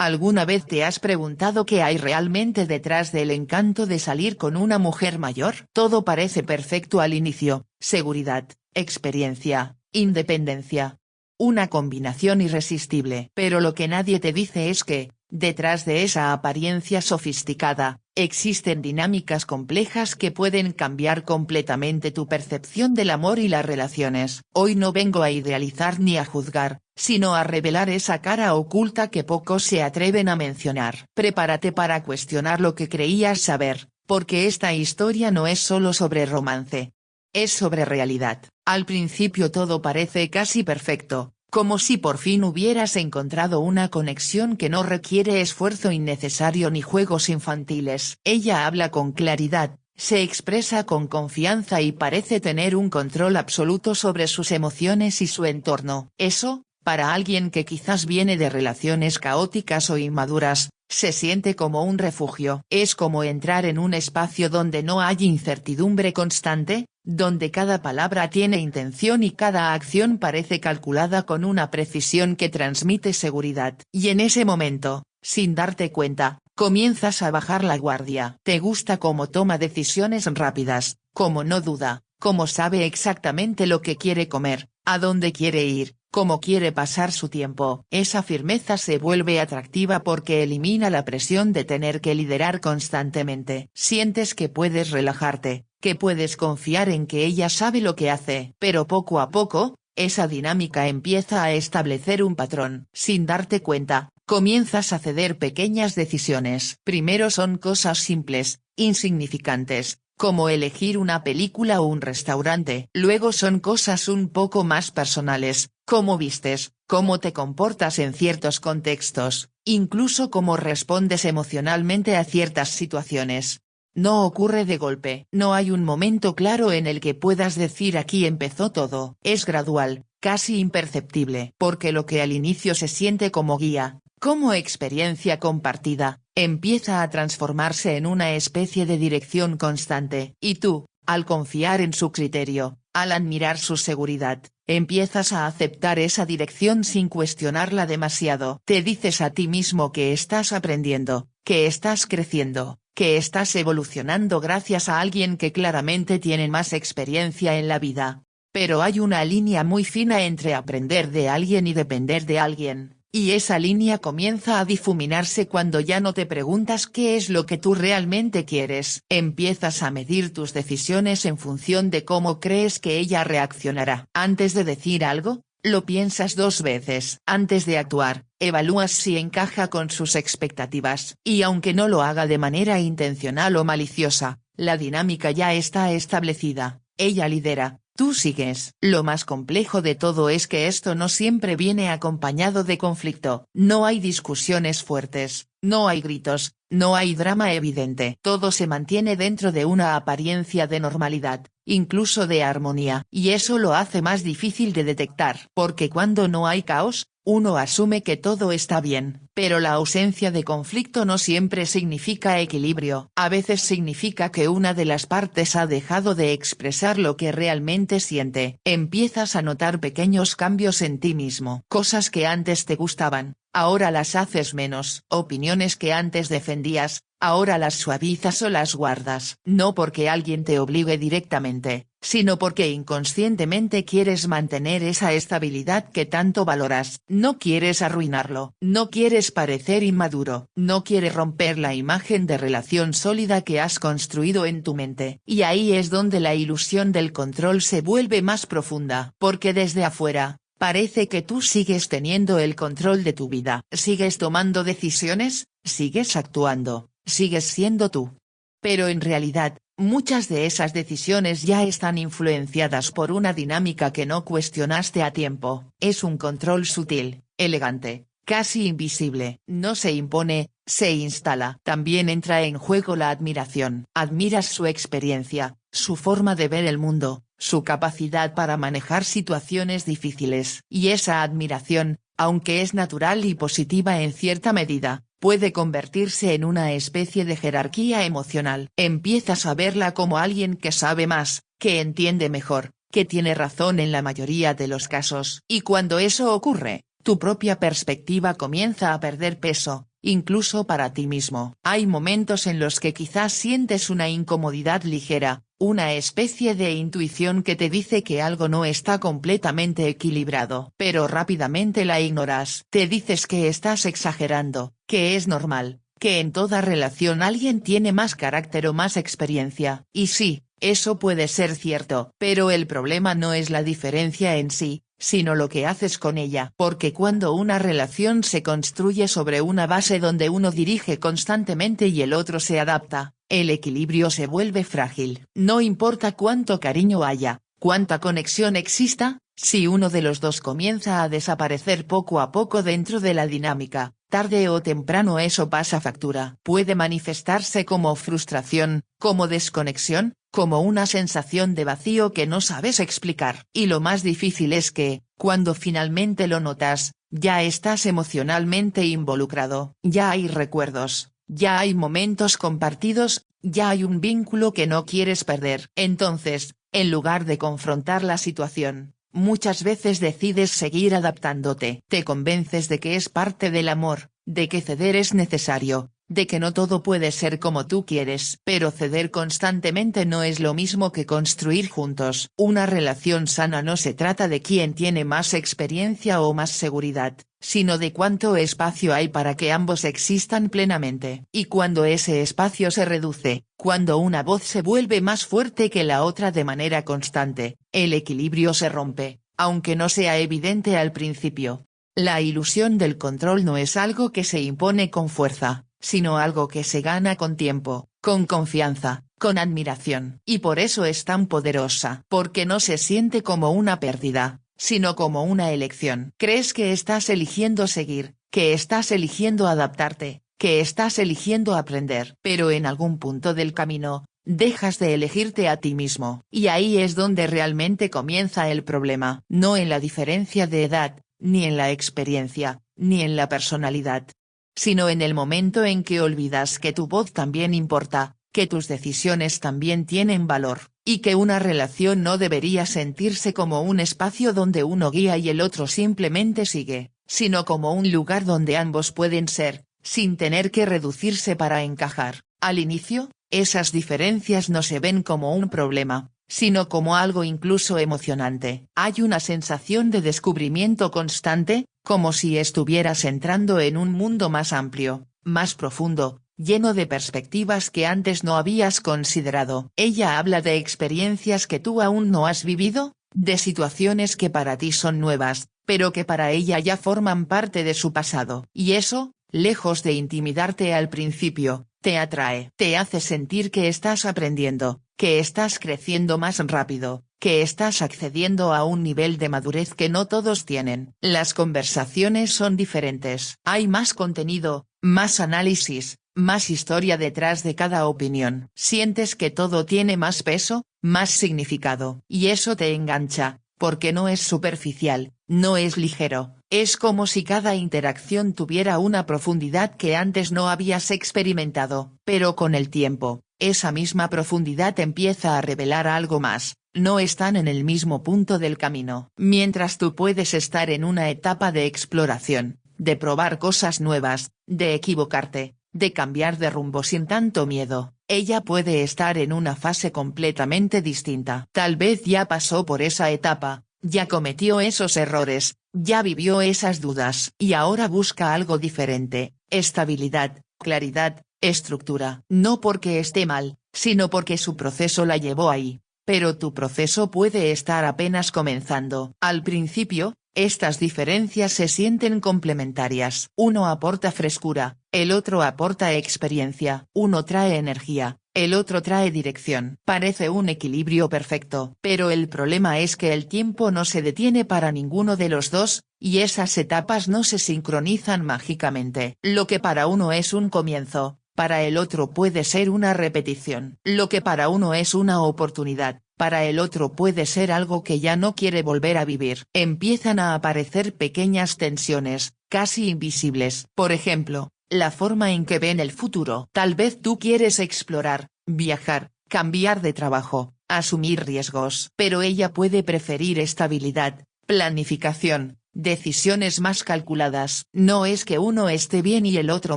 ¿Alguna vez te has preguntado qué hay realmente detrás del encanto de salir con una mujer mayor? Todo parece perfecto al inicio: seguridad, experiencia, independencia. Una combinación irresistible. Pero lo que nadie te dice es que, detrás de esa apariencia sofisticada, existen dinámicas complejas que pueden cambiar completamente tu percepción del amor y las relaciones. Hoy no vengo a idealizar ni a juzgar, sino a revelar esa cara oculta que pocos se atreven a mencionar. Prepárate para cuestionar lo que creías saber, porque esta historia no es solo sobre romance. Es sobre realidad. Al principio todo parece casi perfecto, como si por fin hubieras encontrado una conexión que no requiere esfuerzo innecesario ni juegos infantiles. Ella habla con claridad, se expresa con confianza y parece tener un control absoluto sobre sus emociones y su entorno. Eso, para alguien que quizás viene de relaciones caóticas o inmaduras, se siente como un refugio. Es como entrar en un espacio donde no hay incertidumbre constante, donde cada palabra tiene intención y cada acción parece calculada con una precisión que transmite seguridad. Y en ese momento, sin darte cuenta, comienzas a bajar la guardia. Te gusta cómo toma decisiones rápidas, cómo no duda, cómo sabe exactamente lo que quiere comer, a dónde quiere ir, cómo quiere pasar su tiempo. Esa firmeza se vuelve atractiva porque elimina la presión de tener que liderar constantemente. Sientes que puedes relajarte, que puedes confiar en que ella sabe lo que hace. Pero poco a poco, esa dinámica empieza a establecer un patrón. Sin darte cuenta, comienzas a ceder pequeñas decisiones. Primero son cosas simples, insignificantes, como elegir una película o un restaurante. Luego son cosas un poco más personales, cómo vistes, cómo te comportas en ciertos contextos, incluso cómo respondes emocionalmente a ciertas situaciones. No ocurre de golpe. No hay un momento claro en el que puedas decir aquí empezó todo. Es gradual, casi imperceptible. Porque lo que al inicio se siente como guía, como experiencia compartida, empieza a transformarse en una especie de dirección constante. Y tú, al confiar en su criterio, al admirar su seguridad, empiezas a aceptar esa dirección sin cuestionarla demasiado. Te dices a ti mismo que estás aprendiendo, que estás creciendo, que estás evolucionando gracias a alguien que claramente tiene más experiencia en la vida. Pero hay una línea muy fina entre aprender de alguien y depender de alguien. Y esa línea comienza a difuminarse cuando ya no te preguntas qué es lo que tú realmente quieres. Empiezas a medir tus decisiones en función de cómo crees que ella reaccionará. Antes de decir algo, lo piensas 2 veces. Antes de actuar, evalúas si encaja con sus expectativas. Y aunque no lo haga de manera intencional o maliciosa, la dinámica ya está establecida. Ella lidera, tú sigues. Lo más complejo de todo es que esto no siempre viene acompañado de conflicto. No hay discusiones fuertes, no hay gritos, no hay drama evidente. Todo se mantiene dentro de una apariencia de normalidad, incluso de armonía. Y eso lo hace más difícil de detectar. Porque cuando no hay caos, uno asume que todo está bien. Pero la ausencia de conflicto no siempre significa equilibrio. A veces significa que una de las partes ha dejado de expresar lo que realmente siente. Empiezas a notar pequeños cambios en ti mismo. Cosas que antes te gustaban, ahora las haces menos. Opiniones que antes defendías, ahora las suavizas o las guardas. No porque alguien te obligue directamente, sino porque inconscientemente quieres mantener esa estabilidad que tanto valoras. No quieres arruinarlo. No quieres parecer inmaduro. No quieres romper la imagen de relación sólida que has construido en tu mente. Y ahí es donde la ilusión del control se vuelve más profunda. Porque desde afuera, parece que tú sigues teniendo el control de tu vida. Sigues tomando decisiones, sigues actuando, sigues siendo tú. Pero en realidad, muchas de esas decisiones ya están influenciadas por una dinámica que no cuestionaste a tiempo. Es un control sutil, elegante, casi invisible. No se impone, se instala. También entra en juego la admiración. Admiras su experiencia, su forma de ver el mundo, su capacidad para manejar situaciones difíciles. Y esa admiración, aunque es natural y positiva en cierta medida, puede convertirse en una especie de jerarquía emocional. Empiezas a verla como alguien que sabe más, que entiende mejor, que tiene razón en la mayoría de los casos. Y cuando eso ocurre, tu propia perspectiva comienza a perder peso, incluso para ti mismo. Hay momentos en los que quizás sientes una incomodidad ligera, una especie de intuición que te dice que algo no está completamente equilibrado, pero rápidamente la ignoras. Te dices que estás exagerando, que es normal, que en toda relación alguien tiene más carácter o más experiencia. Y sí, eso puede ser cierto, pero el problema no es la diferencia en sí, sino lo que haces con ella. Porque cuando una relación se construye sobre una base donde uno dirige constantemente y el otro se adapta, el equilibrio se vuelve frágil. No importa cuánto cariño haya, cuánta conexión exista, si uno de los dos comienza a desaparecer poco a poco dentro de la dinámica, tarde o temprano eso pasa factura. Puede manifestarse como frustración, como desconexión, como una sensación de vacío que no sabes explicar. Y lo más difícil es que, cuando finalmente lo notas, ya estás emocionalmente involucrado. Ya hay recuerdos, ya hay momentos compartidos, ya hay un vínculo que no quieres perder. Entonces, en lugar de confrontar la situación, muchas veces decides seguir adaptándote. Te convences de que es parte del amor, de que ceder es necesario, de que no todo puede ser como tú quieres. Pero ceder constantemente no es lo mismo que construir juntos. Una relación sana no se trata de quién tiene más experiencia o más seguridad, sino de cuánto espacio hay para que ambos existan plenamente. Y cuando ese espacio se reduce, cuando una voz se vuelve más fuerte que la otra de manera constante, el equilibrio se rompe, aunque no sea evidente al principio. La ilusión del control no es algo que se impone con fuerza, sino algo que se gana con tiempo, con confianza, con admiración. Y por eso es tan poderosa, porque no se siente como una pérdida, sino como una elección. Crees que estás eligiendo seguir, que estás eligiendo adaptarte, que estás eligiendo aprender. Pero en algún punto del camino, dejas de elegirte a ti mismo. Y ahí es donde realmente comienza el problema. No en la diferencia de edad, ni en la experiencia, ni en la personalidad, sino en el momento en que olvidas que tu voz también importa, que tus decisiones también tienen valor, y que una relación no debería sentirse como un espacio donde uno guía y el otro simplemente sigue, sino como un lugar donde ambos pueden ser, sin tener que reducirse para encajar. Al inicio, esas diferencias no se ven como un problema, sino como algo incluso emocionante. Hay una sensación de descubrimiento constante, como si estuvieras entrando en un mundo más amplio, más profundo, lleno de perspectivas que antes no habías considerado. Ella habla de experiencias que tú aún no has vivido, de situaciones que para ti son nuevas, pero que para ella ya forman parte de su pasado. Y eso, lejos de intimidarte al principio, te atrae. Te hace sentir que estás aprendiendo, que estás creciendo más rápido, que estás accediendo a un nivel de madurez que no todos tienen. Las conversaciones son diferentes. Hay más contenido, más análisis, más historia detrás de cada opinión. Sientes que todo tiene más peso, más significado. Y eso te engancha, porque no es superficial, no es ligero. Es como si cada interacción tuviera una profundidad que antes no habías experimentado. Pero con el tiempo, esa misma profundidad empieza a revelar algo más. No están en el mismo punto del camino. Mientras tú puedes estar en una etapa de exploración, de probar cosas nuevas, de equivocarte, de cambiar de rumbo sin tanto miedo, ella puede estar en una fase completamente distinta. Tal vez ya pasó por esa etapa, ya cometió esos errores, ya vivió esas dudas. Y ahora busca algo diferente, estabilidad, claridad, estructura. No porque esté mal, sino porque su proceso la llevó ahí. Pero tu proceso puede estar apenas comenzando. Al principio, estas diferencias se sienten complementarias. Uno aporta frescura, el otro aporta experiencia. Uno trae energía, el otro trae dirección. Parece un equilibrio perfecto. Pero el problema es que el tiempo no se detiene para ninguno de los dos, y esas etapas no se sincronizan mágicamente. Lo que para uno es un comienzo, para el otro puede ser una repetición. Lo que para uno es una oportunidad, para el otro puede ser algo que ya no quiere volver a vivir. Empiezan a aparecer pequeñas tensiones, casi invisibles. Por ejemplo, la forma en que ven el futuro. Tal vez tú quieres explorar, viajar, cambiar de trabajo, asumir riesgos. Pero ella puede preferir estabilidad, planificación, decisiones más calculadas. No es que uno esté bien y el otro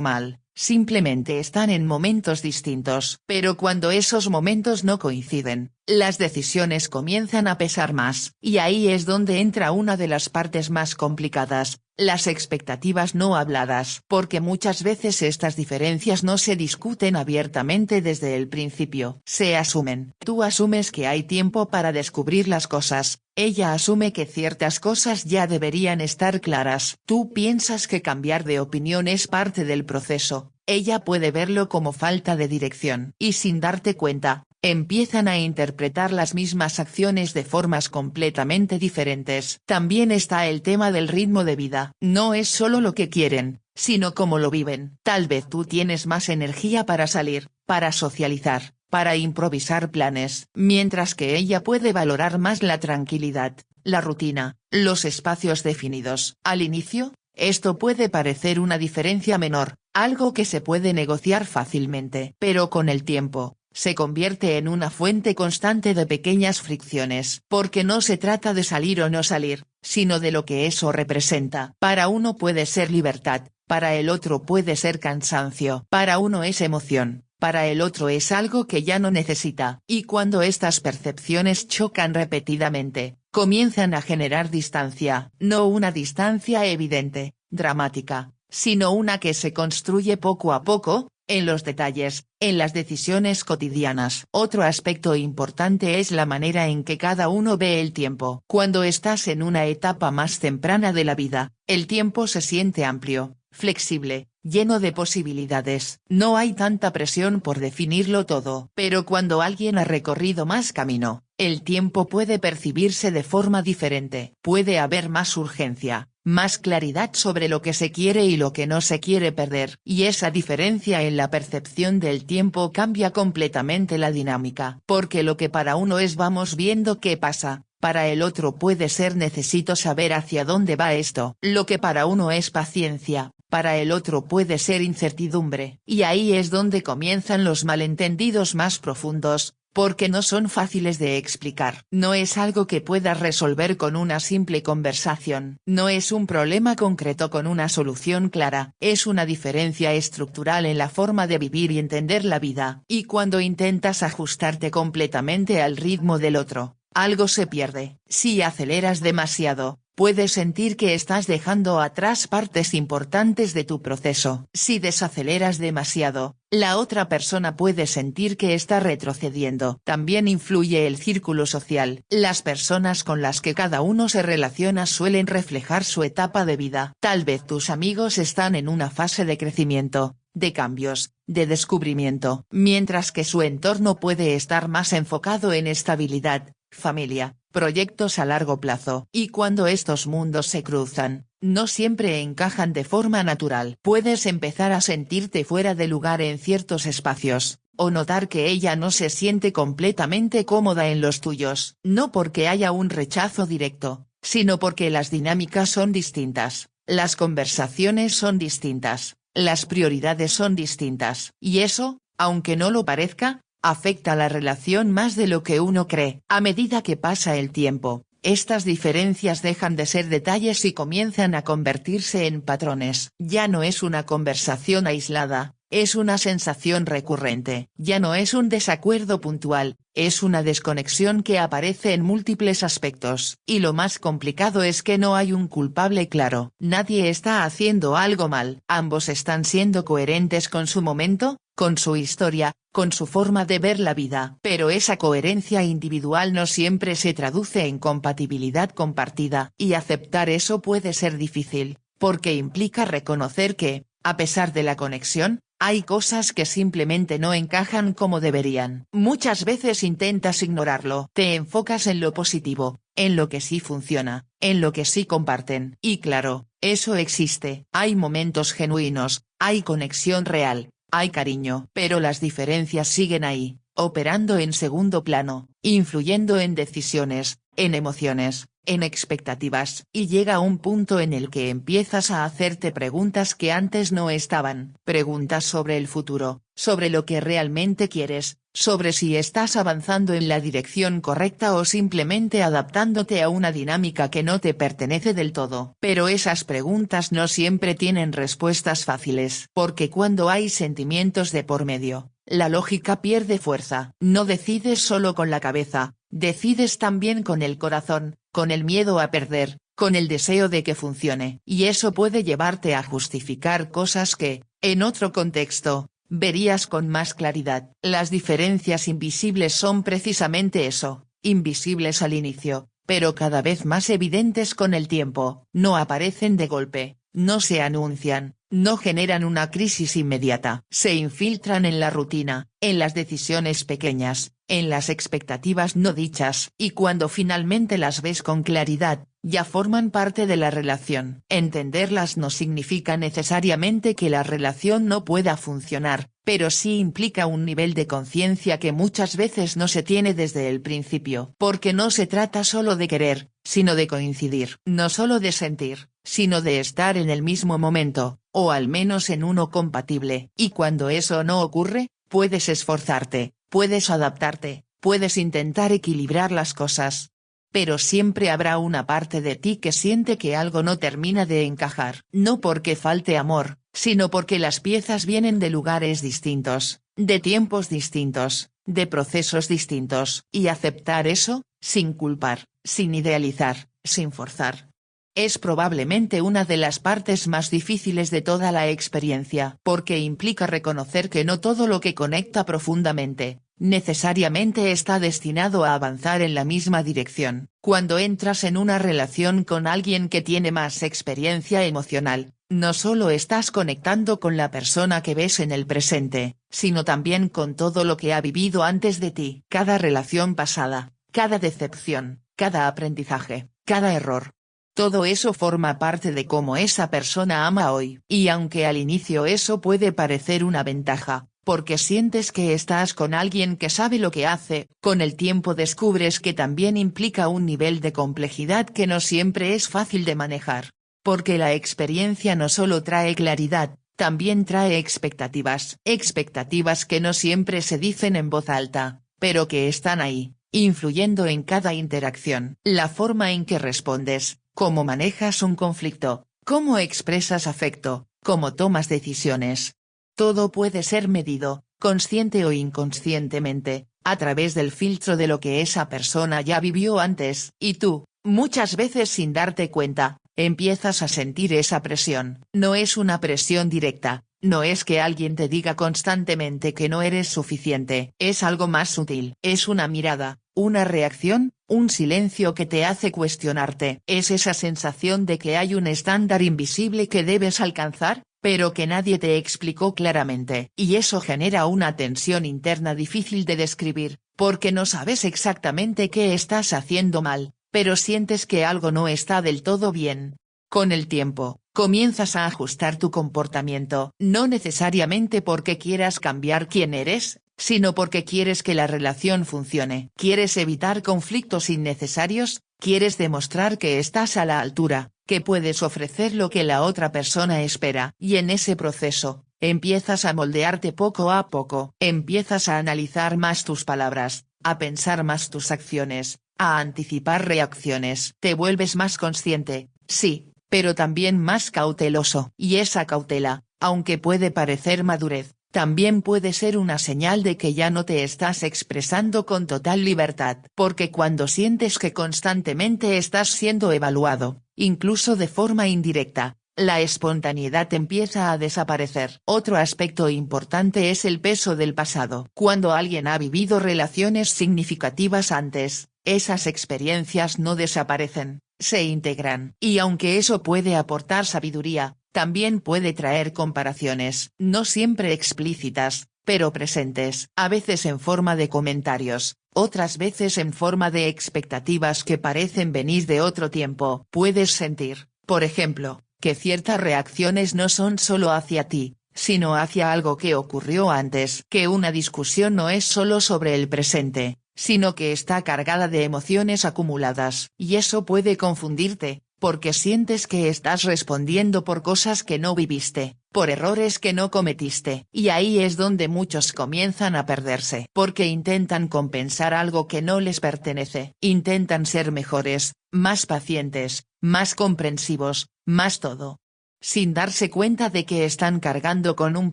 mal, simplemente están en momentos distintos. Pero cuando esos momentos no coinciden, las decisiones comienzan a pesar más. Y ahí es donde entra una de las partes más complicadas, las expectativas no habladas. Porque muchas veces estas diferencias no se discuten abiertamente desde el principio. Se asumen. Tú asumes que hay tiempo para descubrir las cosas. Ella asume que ciertas cosas ya deberían estar claras. Tú piensas que cambiar de opinión es parte del proceso. Ella puede verlo como falta de dirección. Y sin darte cuenta, empiezan a interpretar las mismas acciones de formas completamente diferentes. También está el tema del ritmo de vida. No es solo lo que quieren, sino cómo lo viven. Tal vez tú tienes más energía para salir, para socializar, para improvisar planes, mientras que ella puede valorar más la tranquilidad, la rutina, los espacios definidos. Al inicio, esto puede parecer una diferencia menor, algo que se puede negociar fácilmente. Pero con el tiempo, se convierte en una fuente constante de pequeñas fricciones. Porque no se trata de salir o no salir, sino de lo que eso representa. Para uno puede ser libertad, para el otro puede ser cansancio. Para uno es emoción, para el otro es algo que ya no necesita. Y cuando estas percepciones chocan repetidamente, comienzan a generar distancia. No una distancia evidente, dramática, sino una que se construye poco a poco, en los detalles, en las decisiones cotidianas. Otro aspecto importante es la manera en que cada uno ve el tiempo. Cuando estás en una etapa más temprana de la vida, el tiempo se siente amplio, flexible, lleno de posibilidades. No hay tanta presión por definirlo todo. Pero cuando alguien ha recorrido más camino, el tiempo puede percibirse de forma diferente. Puede haber más urgencia, más claridad sobre lo que se quiere y lo que no se quiere perder. Y esa diferencia en la percepción del tiempo cambia completamente la dinámica. Porque lo que para uno es vamos viendo qué pasa, para el otro puede ser necesito saber hacia dónde va esto. Lo que para uno es paciencia, para el otro puede ser incertidumbre. Y ahí es donde comienzan los malentendidos más profundos, porque no son fáciles de explicar. No es algo que puedas resolver con una simple conversación. No es un problema concreto con una solución clara. Es una diferencia estructural en la forma de vivir y entender la vida. Y cuando intentas ajustarte completamente al ritmo del otro, algo se pierde. Si aceleras demasiado, puedes sentir que estás dejando atrás partes importantes de tu proceso. Si desaceleras demasiado, la otra persona puede sentir que está retrocediendo. También influye el círculo social. Las personas con las que cada uno se relaciona suelen reflejar su etapa de vida. Tal vez tus amigos están en una fase de crecimiento, de cambios, de descubrimiento, mientras que su entorno puede estar más enfocado en estabilidad, familia, proyectos a largo plazo. Y cuando estos mundos se cruzan, no siempre encajan de forma natural. Puedes empezar a sentirte fuera de lugar en ciertos espacios, o notar que ella no se siente completamente cómoda en los tuyos. No porque haya un rechazo directo, sino porque las dinámicas son distintas, las conversaciones son distintas, las prioridades son distintas. Y eso, aunque no lo parezca, afecta la relación más de lo que uno cree. A medida que pasa el tiempo, estas diferencias dejan de ser detalles y comienzan a convertirse en patrones. Ya no es una conversación aislada, es una sensación recurrente. Ya no es un desacuerdo puntual, es una desconexión que aparece en múltiples aspectos. Y lo más complicado es que no hay un culpable claro. Nadie está haciendo algo mal. Ambos están siendo coherentes con su momento, con su historia, con su forma de ver la vida. Pero esa coherencia individual no siempre se traduce en compatibilidad compartida. Y aceptar eso puede ser difícil, porque implica reconocer que, a pesar de la conexión, hay cosas que simplemente no encajan como deberían. Muchas veces intentas ignorarlo. Te enfocas en lo positivo, en lo que sí funciona, en lo que sí comparten. Y claro, eso existe. Hay momentos genuinos, hay conexión real, hay cariño. Pero las diferencias siguen ahí, operando en segundo plano, influyendo en decisiones, en emociones, en expectativas, y llega un punto en el que empiezas a hacerte preguntas que antes no estaban, preguntas sobre el futuro, sobre lo que realmente quieres, sobre si estás avanzando en la dirección correcta o simplemente adaptándote a una dinámica que no te pertenece del todo. Pero esas preguntas no siempre tienen respuestas fáciles, porque cuando hay sentimientos de por medio, la lógica pierde fuerza. No decides solo con la cabeza, decides también con el corazón, con el miedo a perder, con el deseo de que funcione. Y eso puede llevarte a justificar cosas que, en otro contexto, verías con más claridad. Las diferencias invisibles son precisamente eso, invisibles al inicio, pero cada vez más evidentes con el tiempo. No aparecen de golpe, no se anuncian, no generan una crisis inmediata. Se infiltran en la rutina, en las decisiones pequeñas, en las expectativas no dichas. Y cuando finalmente las ves con claridad, ya forman parte de la relación. Entenderlas no significa necesariamente que la relación no pueda funcionar, pero sí implica un nivel de conciencia que muchas veces no se tiene desde el principio. Porque no se trata solo de querer, sino de coincidir. No solo de sentir, sino de estar en el mismo momento, o al menos en uno compatible. Y cuando eso no ocurre, puedes esforzarte, puedes adaptarte, puedes intentar equilibrar las cosas. Pero siempre habrá una parte de ti que siente que algo no termina de encajar. No porque falte amor, sino porque las piezas vienen de lugares distintos, de tiempos distintos, de procesos distintos. Y aceptar eso, sin culpar, sin idealizar, sin forzar, es probablemente una de las partes más difíciles de toda la experiencia. Porque implica reconocer que no todo lo que conecta profundamente, necesariamente está destinado a avanzar en la misma dirección. Cuando entras en una relación con alguien que tiene más experiencia emocional, no solo estás conectando con la persona que ves en el presente, sino también con todo lo que ha vivido antes de ti. Cada relación pasada, cada decepción, cada aprendizaje, cada error. Todo eso forma parte de cómo esa persona ama hoy. Y aunque al inicio eso puede parecer una ventaja, porque sientes que estás con alguien que sabe lo que hace, con el tiempo descubres que también implica un nivel de complejidad que no siempre es fácil de manejar. Porque la experiencia no solo trae claridad, también trae expectativas. Expectativas que no siempre se dicen en voz alta, pero que están ahí, influyendo en cada interacción. La forma en que respondes, cómo manejas un conflicto, cómo expresas afecto, cómo tomas decisiones. Todo puede ser medido, consciente o inconscientemente, a través del filtro de lo que esa persona ya vivió antes. Y tú, muchas veces sin darte cuenta, empiezas a sentir esa presión. No es una presión directa, no es que alguien te diga constantemente que no eres suficiente. Es algo más sutil. Es una mirada, una reacción, un silencio que te hace cuestionarte. Es esa sensación de que hay un estándar invisible que debes alcanzar, pero que nadie te explicó claramente. Y eso genera una tensión interna difícil de describir, porque no sabes exactamente qué estás haciendo mal, pero sientes que algo no está del todo bien. Con el tiempo, comienzas a ajustar tu comportamiento, no necesariamente porque quieras cambiar quién eres, sino porque quieres que la relación funcione. Quieres evitar conflictos innecesarios, quieres demostrar que estás a la altura, que puedes ofrecer lo que la otra persona espera. Y en ese proceso, empiezas a moldearte poco a poco. Empiezas a analizar más tus palabras, a pensar más tus acciones, a anticipar reacciones. Te vuelves más consciente, sí, pero también más cauteloso. Y esa cautela, aunque puede parecer madurez, también puede ser una señal de que ya no te estás expresando con total libertad. Porque cuando sientes que constantemente estás siendo evaluado, incluso de forma indirecta, la espontaneidad empieza a desaparecer. Otro aspecto importante es el peso del pasado. Cuando alguien ha vivido relaciones significativas antes, esas experiencias no desaparecen, se integran. Y aunque eso puede aportar sabiduría, también puede traer comparaciones, no siempre explícitas, pero presentes. A veces en forma de comentarios, otras veces en forma de expectativas que parecen venir de otro tiempo. Puedes sentir, por ejemplo, que ciertas reacciones no son solo hacia ti, sino hacia algo que ocurrió antes. Que una discusión no es solo sobre el presente, sino que está cargada de emociones acumuladas. Y eso puede confundirte, porque sientes que estás respondiendo por cosas que no viviste, por errores que no cometiste. Y ahí es donde muchos comienzan a perderse, porque intentan compensar algo que no les pertenece. Intentan ser mejores, más pacientes, más comprensivos, más todo, sin darse cuenta de que están cargando con un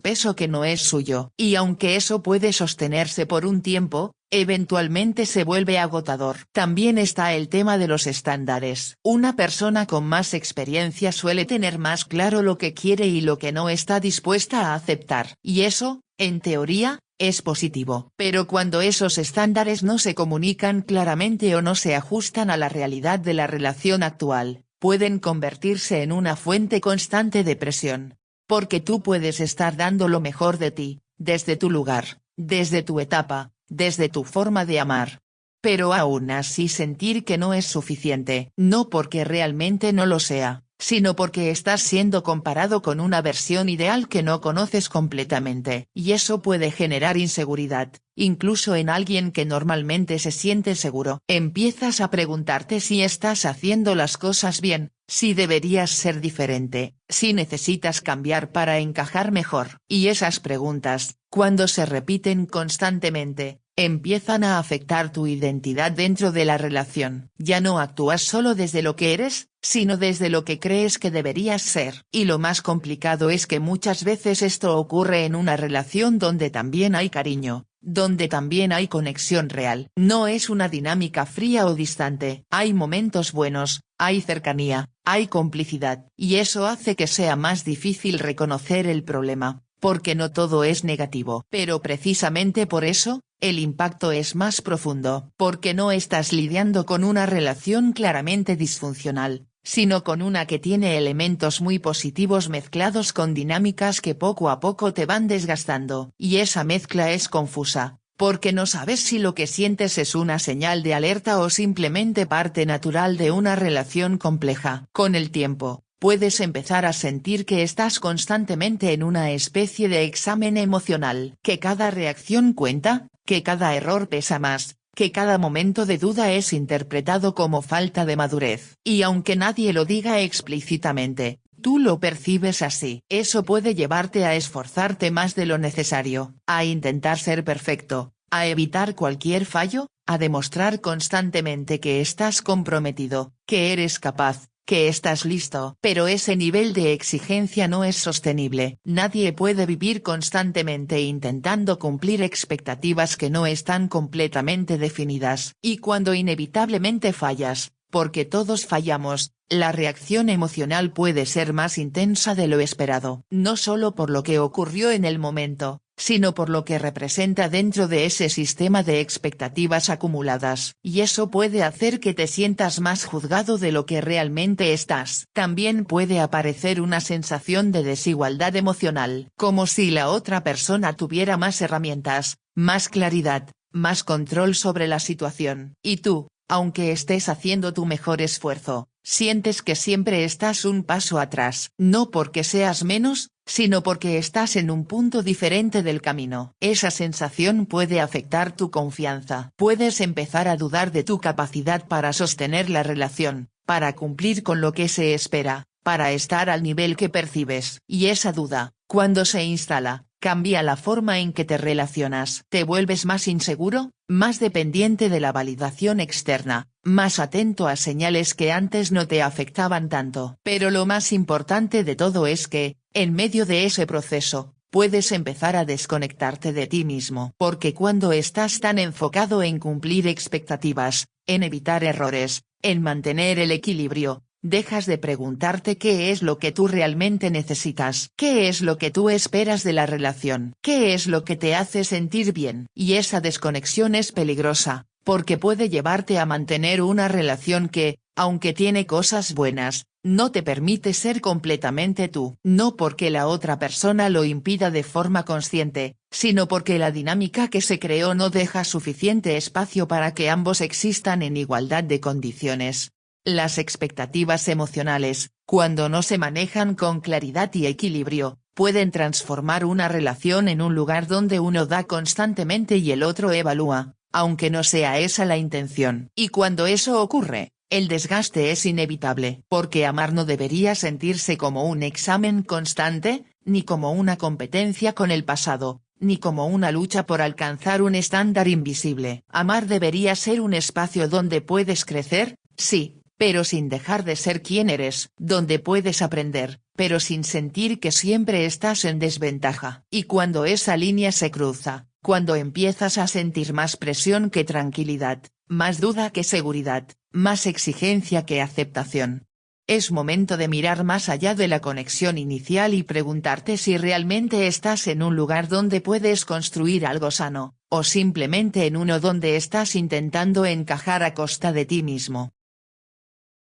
peso que no es suyo. Y aunque eso puede sostenerse por un tiempo, eventualmente se vuelve agotador. También está el tema de los estándares. Una persona con más experiencia suele tener más claro lo que quiere y lo que no está dispuesta a aceptar. Y eso, en teoría, es positivo. Pero cuando esos estándares no se comunican claramente o no se ajustan a la realidad de la relación actual, pueden convertirse en una fuente constante de presión. Porque tú puedes estar dando lo mejor de ti, desde tu lugar, desde tu etapa, desde tu forma de amar. Pero aún así sentir que no es suficiente, no porque realmente no lo sea, sino porque estás siendo comparado con una versión ideal que no conoces completamente. Y eso puede generar inseguridad, incluso en alguien que normalmente se siente seguro. Empiezas a preguntarte si estás haciendo las cosas bien, si deberías ser diferente, si necesitas cambiar para encajar mejor. Y esas preguntas, cuando se repiten constantemente, empiezan a afectar tu identidad dentro de la relación. Ya no actúas solo desde lo que eres, sino desde lo que crees que deberías ser. Y lo más complicado es que muchas veces esto ocurre en una relación donde también hay cariño, donde también hay conexión real. No es una dinámica fría o distante. Hay momentos buenos, hay cercanía, hay complicidad. Y eso hace que sea más difícil reconocer el problema, porque no todo es negativo. Pero precisamente por eso, el impacto es más profundo. Porque no estás lidiando con una relación claramente disfuncional, sino con una que tiene elementos muy positivos mezclados con dinámicas que poco a poco te van desgastando. Y esa mezcla es confusa, porque no sabes si lo que sientes es una señal de alerta o simplemente parte natural de una relación compleja. Con el tiempo, puedes empezar a sentir que estás constantemente en una especie de examen emocional, que cada reacción cuenta, que cada error pesa más, que cada momento de duda es interpretado como falta de madurez. Y aunque nadie lo diga explícitamente, tú lo percibes así. Eso puede llevarte a esforzarte más de lo necesario, a intentar ser perfecto, a evitar cualquier fallo, a demostrar constantemente que estás comprometido, que eres capaz, que estás listo. Pero ese nivel de exigencia no es sostenible. Nadie puede vivir constantemente intentando cumplir expectativas que no están completamente definidas. Y cuando inevitablemente fallas, porque todos fallamos, la reacción emocional puede ser más intensa de lo esperado. No solo por lo que ocurrió en el momento, sino por lo que representa dentro de ese sistema de expectativas acumuladas. Y eso puede hacer que te sientas más juzgado de lo que realmente estás. También puede aparecer una sensación de desigualdad emocional, como si la otra persona tuviera más herramientas, más claridad, más control sobre la situación. Y tú, aunque estés haciendo tu mejor esfuerzo, sientes que siempre estás un paso atrás. No porque seas menos, sino porque estás en un punto diferente del camino. Esa sensación puede afectar tu confianza. Puedes empezar a dudar de tu capacidad para sostener la relación, para cumplir con lo que se espera, para estar al nivel que percibes. Y esa duda, cuando se instala, cambia la forma en que te relacionas. Te vuelves más inseguro, más dependiente de la validación externa, más atento a señales que antes no te afectaban tanto. Pero lo más importante de todo es que, en medio de ese proceso, puedes empezar a desconectarte de ti mismo. Porque cuando estás tan enfocado en cumplir expectativas, en evitar errores, en mantener el equilibrio, dejas de preguntarte qué es lo que tú realmente necesitas, qué es lo que tú esperas de la relación, qué es lo que te hace sentir bien. Y esa desconexión es peligrosa, porque puede llevarte a mantener una relación que, aunque tiene cosas buenas, no te permite ser completamente tú. No porque la otra persona lo impida de forma consciente, sino porque la dinámica que se creó no deja suficiente espacio para que ambos existan en igualdad de condiciones. Las expectativas emocionales, cuando no se manejan con claridad y equilibrio, pueden transformar una relación en un lugar donde uno da constantemente y el otro evalúa, aunque no sea esa la intención. Y cuando eso ocurre, el desgaste es inevitable. Porque amar no debería sentirse como un examen constante, ni como una competencia con el pasado, ni como una lucha por alcanzar un estándar invisible. Amar debería ser un espacio donde puedes crecer, sí, pero sin dejar de ser quien eres. Donde puedes aprender, pero sin sentir que siempre estás en desventaja. Y cuando esa línea se cruza, cuando empiezas a sentir más presión que tranquilidad, más duda que seguridad, más exigencia que aceptación, es momento de mirar más allá de la conexión inicial y preguntarte si realmente estás en un lugar donde puedes construir algo sano, o simplemente en uno donde estás intentando encajar a costa de ti mismo.